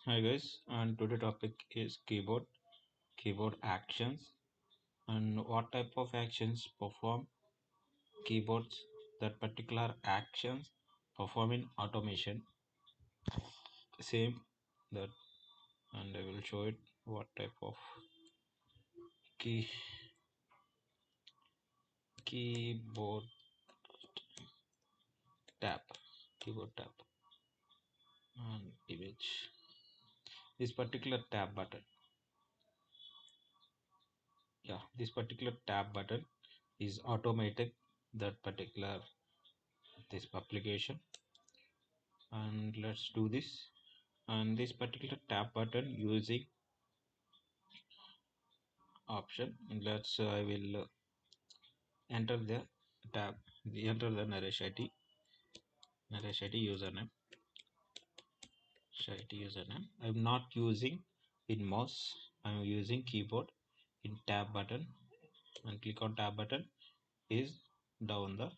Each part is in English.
Hi guys, and today topic is keyboard actions, and what type of actions perform keyboards. That particular actions perform in automation. Same that, and I will show it what type of key keyboard tab, keyboard tab, and image. This particular tab button, this particular tab button is automatic. That particular this application, and let's do this. And this particular tab button using option, let's I will enter the tab, enter the Naresh IT username. I'm not using in mouse, I'm using keyboard. In tab button, and click on tab button is down the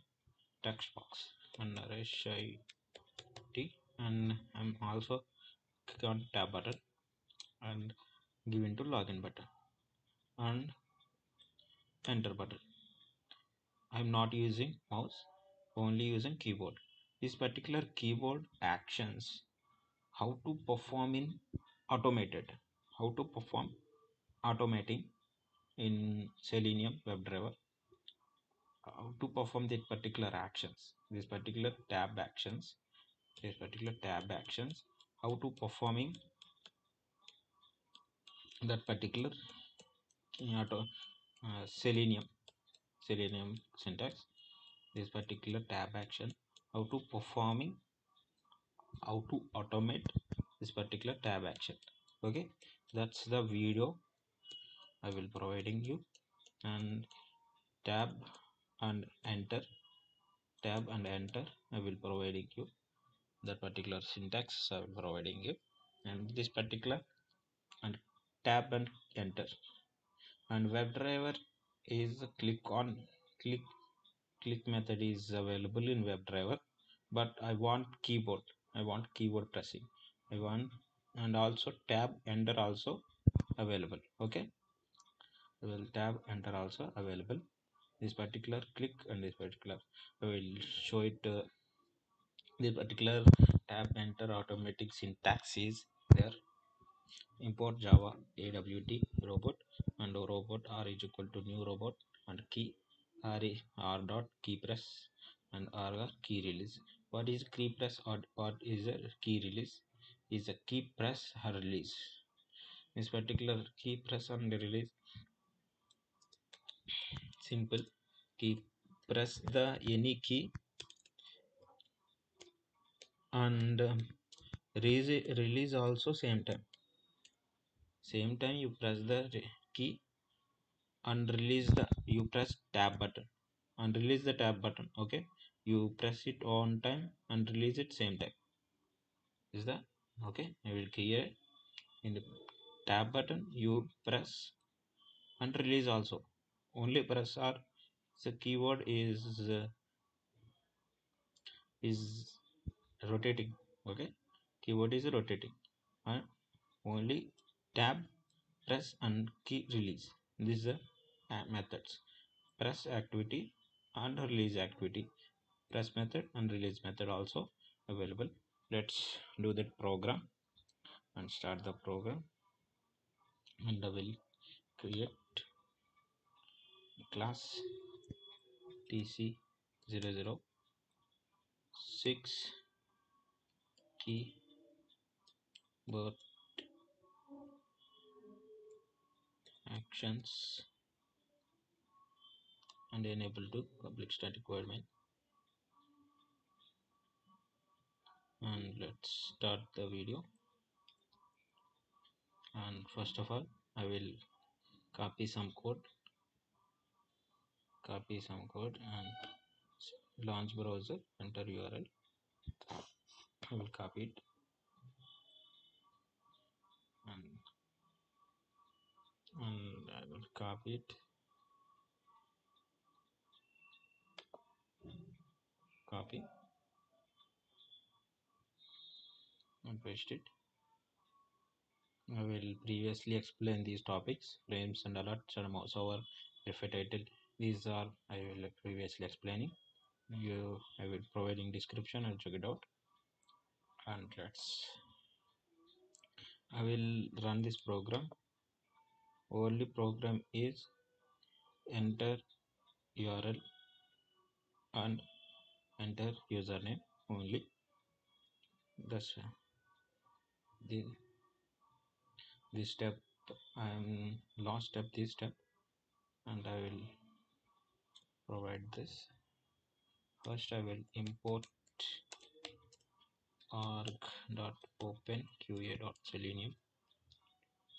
text box, and Naresh IT, and I'm also click on tab button and give into login button and enter button. I'm not using mouse, only using keyboard. This particular keyboard actions, how to perform in automated, how to perform automating in Selenium WebDriver, how to perform that particular actions, this particular tab actions, how to performing that particular auto Selenium syntax, this particular tab action, how to performing, how to automate this particular tab action. Okay, that's the video I will providing you. And tab and enter, I will providing you that particular syntax I will providing you. And this particular, and tab and enter, and WebDriver is click click method is available in WebDriver, but I want keyboard pressing, I want. And also tab enter also available. Okay, well, tab enter also available. This particular click and this particular I will show it. This particular tab enter automatic syntax is there. Import java awt robot, and robot r is equal to new robot, and key r dot key press, and r key release. What is key press, or what is a key release? Is a key press or release. This particular key press and release, simple. Key press the any key, and release also same time you press the key and release the, you press tab button and release the tab button. Okay, you press it on time and release it same time. Is that okay? I will clear it. In the tab button you press and release also, only press, or the keyboard is rotating. Okay, keyboard is rotating, and only tab press and key release. This is the methods: press activity and release activity. Press method and release method also available. Let's do that program and start the program. And I will create class tc006 keyboard actions, and enable to public static void main. And let's start the video. And first of all, I will copy some code and launch browser, enter URL. I will copy it, and I will copy it, copy and paste it. I will previously explain these topics, frames and alerts and mouse over refer title. These are I will previously explaining. I will providing description and check it out. And I will run this program. Only program is enter URL and enter username only. That's the this step. I am last step this step, and I will provide this. First, I will import arg.openqa.selenium.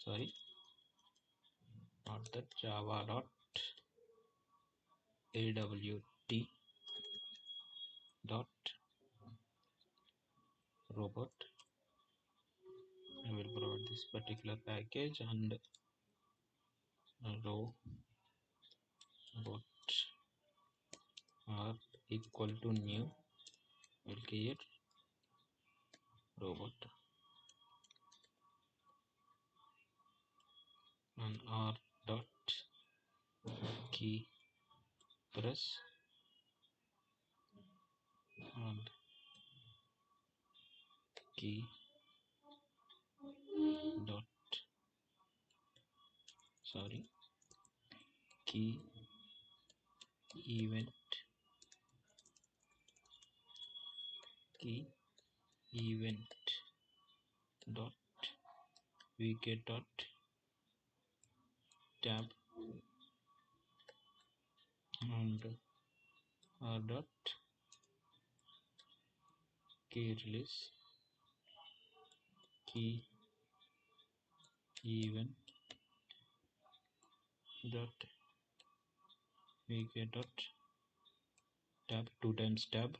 Sorry, not that java.awt dot robot. I will provide this particular package and row robot are equal to new. Will create robot and r dot key press and key dot sorry key event key event dot vk dot tab and r dot key release key event dot vk dot tab 2 times tab.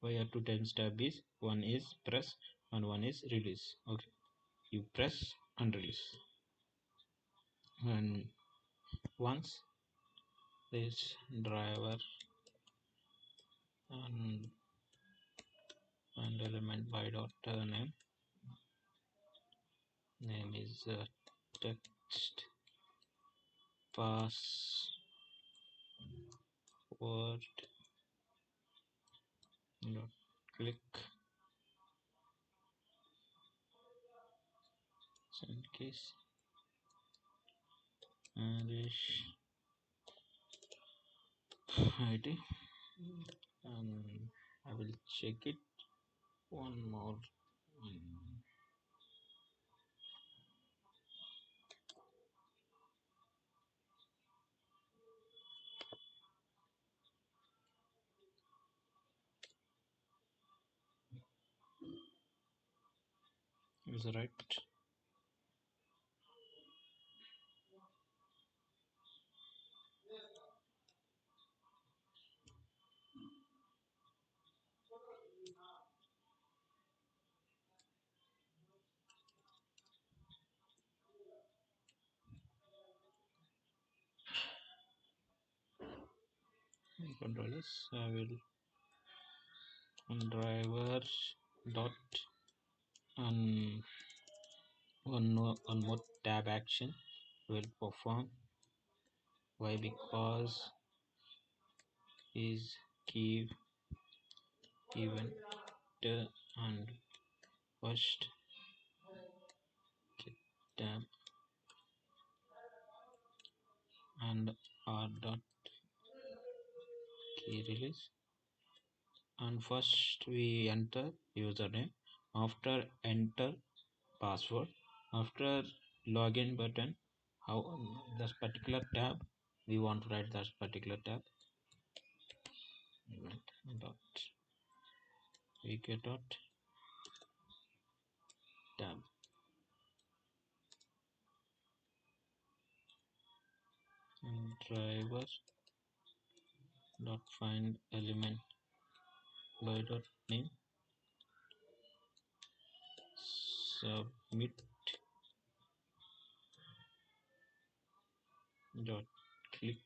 Why are 2 times tab is one is press and one is release. Okay, you press and release, and once this driver and element by dot name is text password dot click send case English ID, and I will check it one more. Is right. Controllers. I will on driver dot and one more tab action will perform. Why? Because is key event and first tab and r dot key release, and first we enter username, after enter password, after login button, how this particular tab we want to write that particular tab dot vk dot tab and driver dot find element by dot name submit dot click,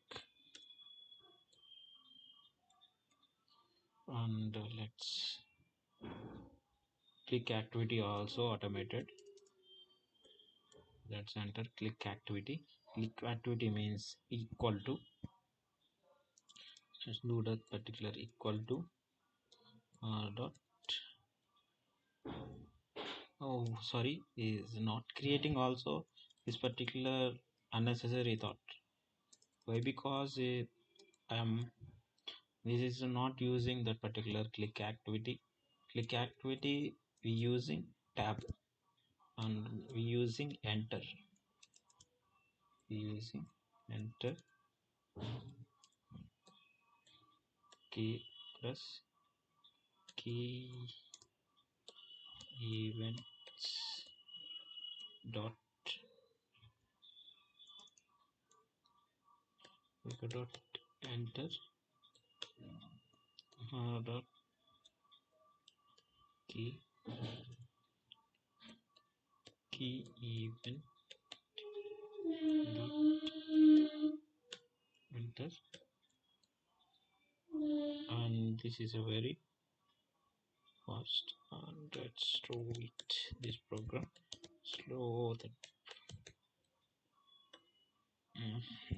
and let's click activity also automated. Let's enter click activity. Click activity means equal to, just do that particular equal to dot, oh sorry, is not creating also this particular unnecessary thought. Why? Because I am, this is not using that particular click activity. Click activity we using tab, and we using enter, we using enter key press key events dot dot enter dot key event dot enter. And this is a very fast, and let's slow it, this program slow that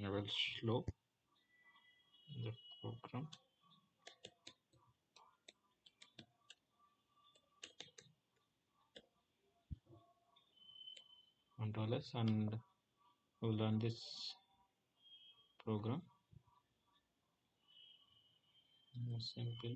I will slow the program $1, and we'll run this program. Simple.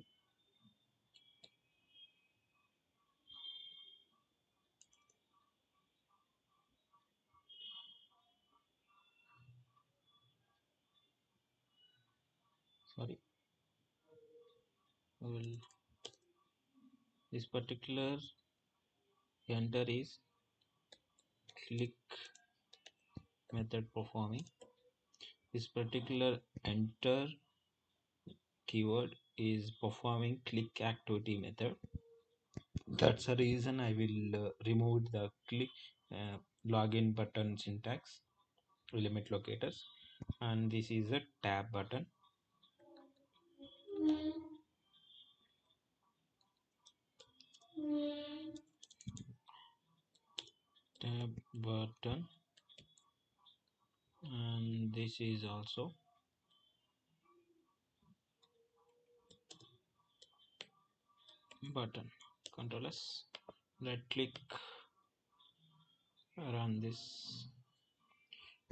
Sorry, will this particular enter is click method performing. This particular enter keyword is performing click activity method. That's the reason I will remove the click login button syntax element locators, and this is a tab button. Tab button, and this is also button. Control S. Right click, run this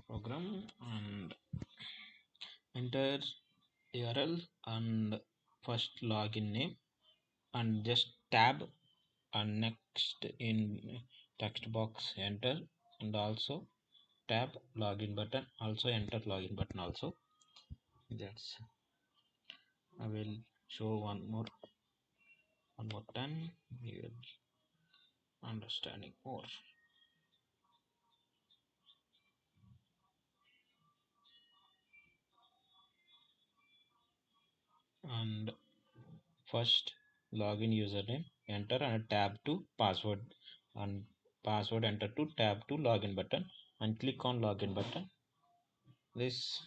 program, and enter URL and first login name, and just tab, and next in text box enter, and also tab login button, also enter login button also. That's, I will show one more time, you will understanding more. And first login username enter, and tab to password, and password enter to tab to login button, and click on login button. This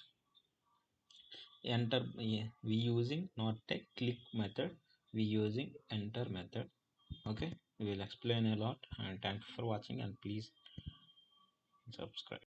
enter we using not a click method, we using enter method. Okay, we will explain a lot, and thanks for watching, and please subscribe.